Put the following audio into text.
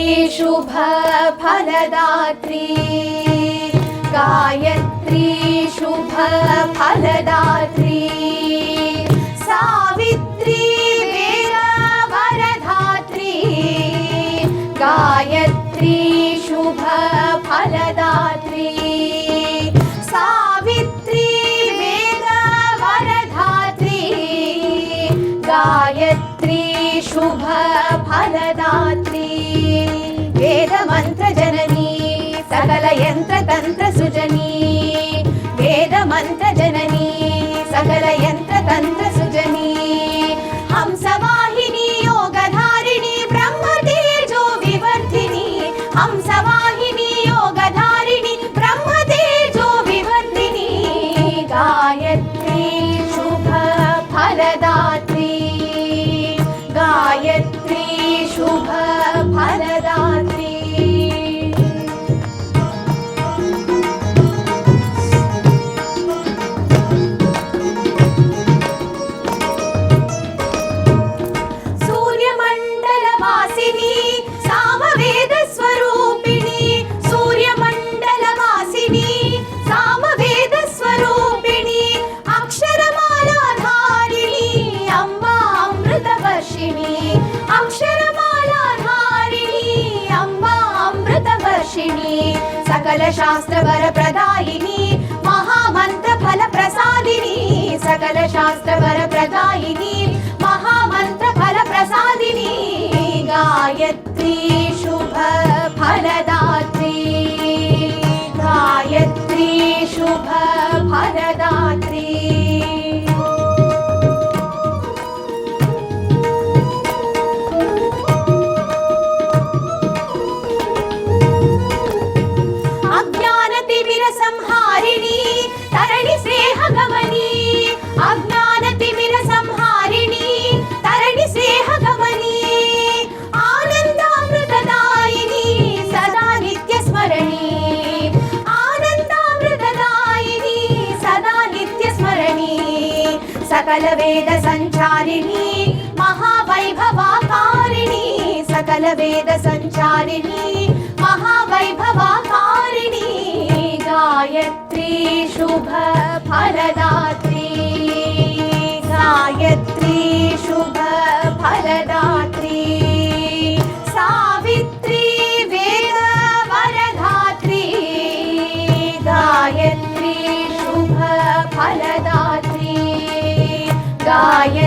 शुभ फलदात्री गायत्री शुभ फलदात्री सावित्री वेद वरधात्री गायत्री शुभ फलदात्री सावित्री वेद वरधात्री गायत्री शुभ फलदात्री वेद मंत्र जननी सकल यंत्र तंत्र सुजनी वेद मंत्र जननी सकल यंत्र तंत्र सुजनी हंसवाहिनी योगधारिणी ब्रह्म तेजो विवर्धिनी हंसवाहिनी योगधारिणी ब्रह्म तेजो विवर्धिनी गायत्री शुभ फलदात्री गायत्री शुभ फलदात्री सूर्यमंडलवासिनी सामवेद स्वरूपिणी सूर्यमंडलवासिनी सामवेद स्वरूपिणी अक्षरमालाधारिणी अम्बा अमृतवर्षिणी अक्षरमालाधारिणी अम्बा अमृतवर्षिणी सकल शास्त्र वर प्रदायिनी महामंत्र फल प्रसादिनी सकल शास्त्र वर प्रदायिनी महामंत्र फल प्रसादिनी गायत्री शुभ फलदात्री गायत्री शुभ फलदात्री संहारिणी तरणि स्नेह गमनी अज्ञान तिमिर संहारिणी तरणि स्नेह गमनी आनंदामृतदायिनी सदा नित्य स्मरणी आनंदामृतदायिनी सदा नित्य स्मरणी सकल वेद संचारिणी महावैभवाकारिणी सकल वेद संचारिणी महावैभवाकारिणी गायत्री शुभ फलदात्री गायत्री शुभ फलदात्री सावित्री वेद वरधात्री गायत्री शुभ फलदात्री गायत्री